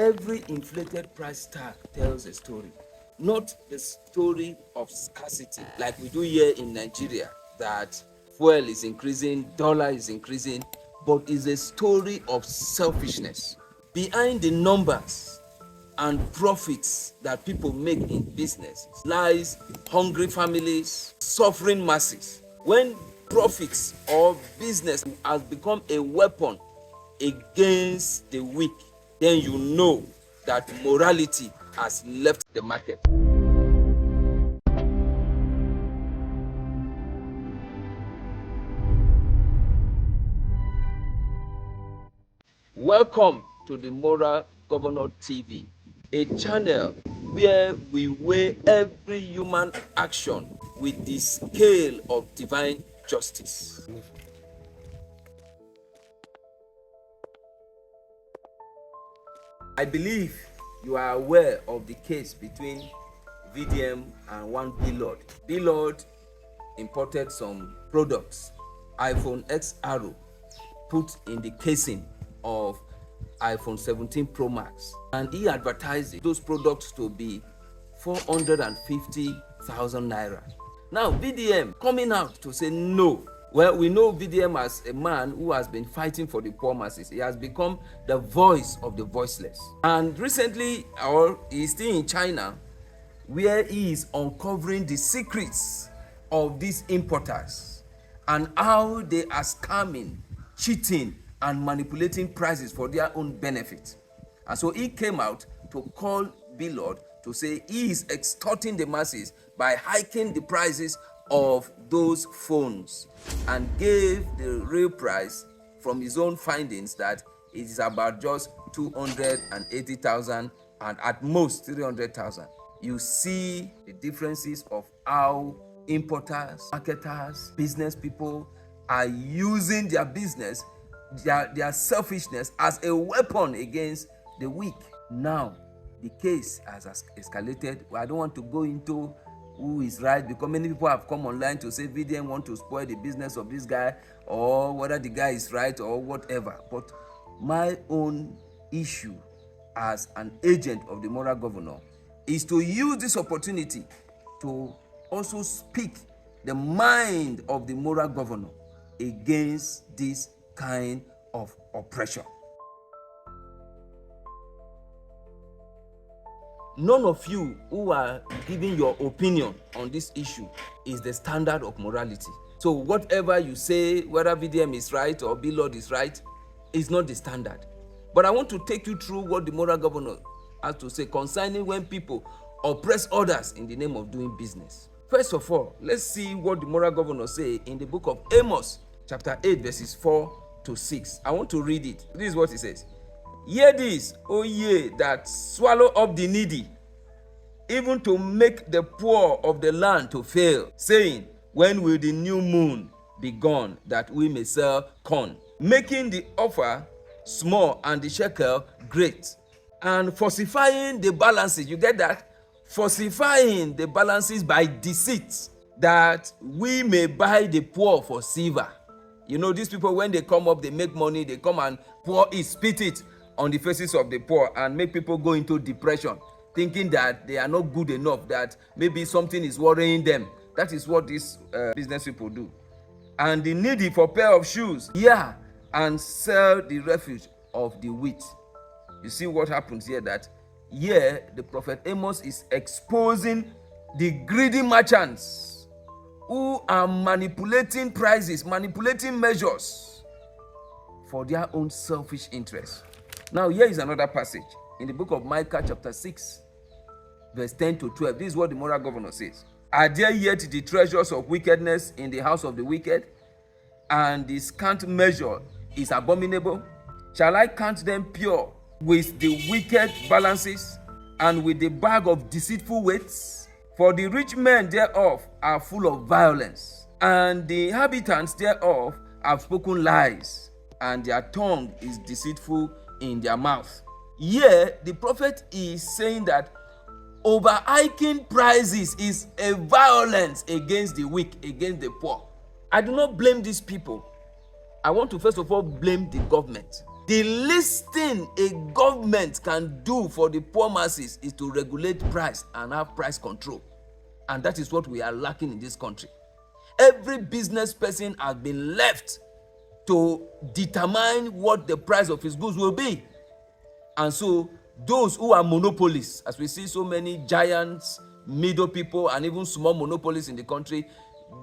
Every inflated price tag tells a story, not the story of scarcity like we do here in Nigeria, that fuel is increasing, dollar is increasing, but is a story of selfishness. Behind the numbers and profits that people make in business lies hungry families, suffering masses. When profits or business has become a weapon against the weak, then you know that morality has left the market. Welcome to the Moral Governor TV, a channel where we weigh every human action with the scale of divine justice. I believe you are aware of the case between VDM and one Billord. Billord imported some products, iPhone XR, put in the casing of iPhone 17 Pro Max, and he advertised those products to be 450,000 naira. Now VDM coming out to say no. Well, we know VDM as a man who has been fighting for the poor masses. He has become the voice of the voiceless. And recently, he is still in China, where he is uncovering the secrets of these importers and how they are scamming, cheating, and manipulating prices for their own benefit. And so he came out to call Billord to say he is extorting the masses by hiking the prices of those phones, and gave the real price from his own findings that it is about just 280,000 and at most 300,000. You see the differences of how importers, marketers, business people are using their business, their selfishness as a weapon against the weak. Now, the case has escalated. I don't want to go into who is right, because many people have come online to say VDM want to spoil the business of this guy, or whether the guy is right or whatever. But my own issue as an agent of the moral governor is to use this opportunity to also speak the mind of the moral governor against this kind of oppression. None of you who are giving your opinion on this issue is the standard of morality. So whatever you say, whether VDM is right or Billord is right, is not the standard. But I want to take you through what the moral governor has to say concerning when people oppress others in the name of doing business. First of all, let's see what the moral governor say in the book of Amos, chapter 8, verses 4 to 6. I want to read it. This is what he says. Hear this, O ye that swallow up the needy, even to make the poor of the land to fail, saying, when will the new moon be gone, that we may sell corn? Making the offer small and the shekel great, and falsifying the balances. You get that? Falsifying the balances by deceit, that we may buy the poor for silver. You know, these people, when they come up, they make money, they come and pour it, spit it on the faces of the poor and make people go into depression, thinking that they are not good enough, that maybe something is worrying them. That is what these business people do. And the needy for pair of shoes, and sell the refuge of the wheat. You see what happens here, that here the prophet Amos is exposing the greedy merchants who are manipulating prices, manipulating measures for their own selfish interests. Now, here is another passage in the book of Micah, chapter 6, verse 10 to 12. This is what the moral governor says. Are there yet the treasures of wickedness in the house of the wicked, and the scant measure is abominable? Shall I count them pure with the wicked balances, and with the bag of deceitful weights? For the rich men thereof are full of violence, and the inhabitants thereof have spoken lies, and their tongue is deceitful in their mouth. Here, the prophet is saying that overhiking prices is a violence against the weak, against the poor. I do not blame these people. I want to first of all blame the government. The least thing a government can do for the poor masses is to regulate price and have price control. And that is what we are lacking in this country. Every business person has been left to determine what the price of his goods will be. And so those who are monopolies, as we see so many giants, middle people, and even small monopolies in the country,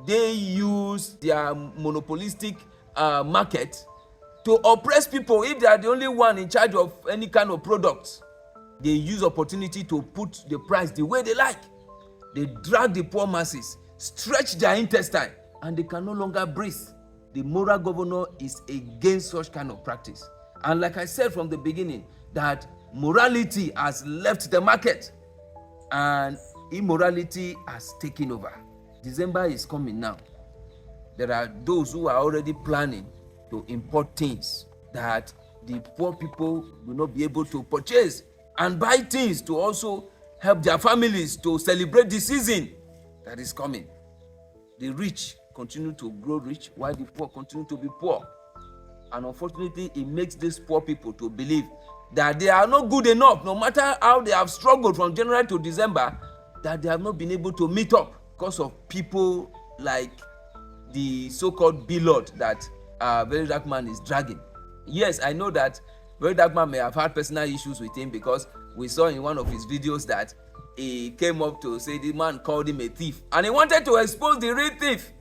they use their monopolistic market to oppress people. If they are the only one in charge of any kind of product, they use opportunity to put the price the way they like. They drag the poor masses, stretch their intestine, and they can no longer breathe. The moral governor is against such kind of practice. And like I said from the beginning, that morality has left the market and immorality has taken over. December is coming now. There are those who are already planning to import things that the poor people will not be able to purchase, and buy things to also help their families to celebrate the season that is coming. The rich continue to grow rich while the poor continue to be poor. And unfortunately, it makes these poor people to believe that they are not good enough, no matter how they have struggled from January to December, that they have not been able to meet up because of people like the so-called B-Lord that Very Dark Man is dragging. Yes, I know that Very Dark Man may have had personal issues with him, because we saw in one of his videos that he came up to say the man called him a thief, and he wanted to expose the real thief,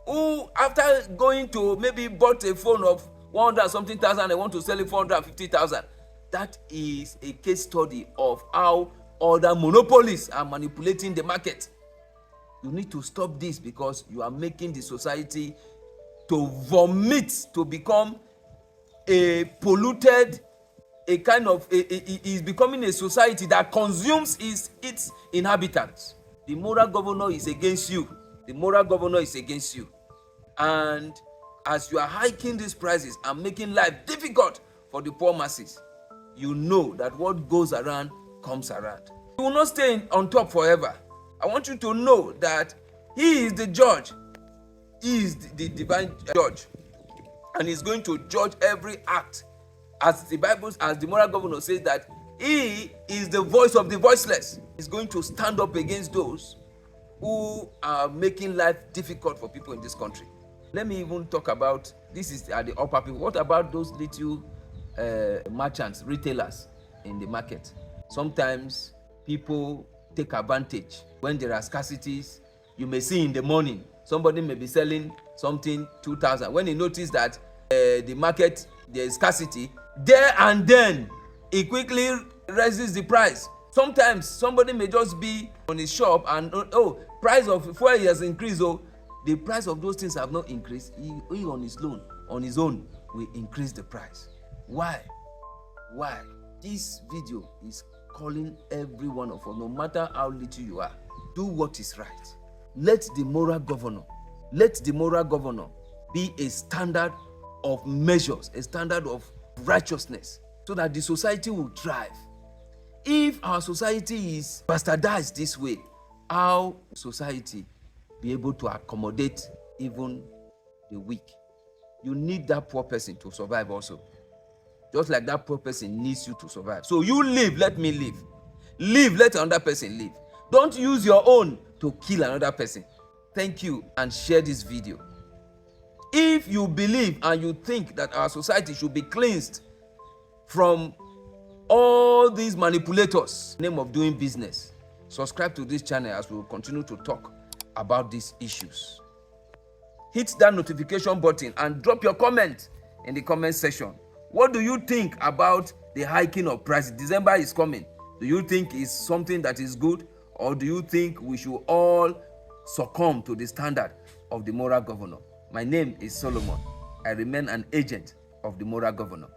who after going to maybe bought a phone of 100 something thousand and want to sell it for 450,000. That is a case study of how other monopolies are manipulating the market. You need to stop this, because you are making the society to vomit, to become a polluted, a kind of is becoming a society that consumes its inhabitants. The moral governor is against you. The moral governor is against you. And as you are hiking these prices and making life difficult for the poor masses, you know that what goes around comes around. You will not stay on top forever. I want you to know that he is the judge. He is the divine judge, and he's going to judge every act. As the Bible, as the moral governor says, that he is the voice of the voiceless. He's going to stand up against those who are making life difficult for people in this country. Let me even talk about, this is the upper people. What about those little merchants, retailers in the market? Sometimes people take advantage when there are scarcities. You may see in the morning somebody may be selling something 2,000. When he notices that the market, there is scarcity, there and then he quickly raises the price. Sometimes somebody may just be on his shop and price of fuel has increased. The price of those things have not increased. He on his own will increase the price. Why? This video is calling every one of us, no matter how little you are, do what is right. Let the moral governor be a standard of measures, a standard of righteousness, so that the society will thrive. If our society is bastardized this way, how society be able to accommodate even the weak? You need that poor person to survive also, just like that poor person needs you to survive. So you live, let me live. Live, let another person live. Don't use your own to kill another person. Thank you, and share this video. If you believe and you think that our society should be cleansed from all these manipulators in the name of doing business, subscribe to this channel as we will continue to talk about these issues. Hit that notification button and drop your comment in the comment section. What do you think about the hiking of prices? December is coming. Do you think it's something that is good, or do you think we should all succumb to the standard of the moral governor? My name is Solomon. I remain an agent of the moral governor.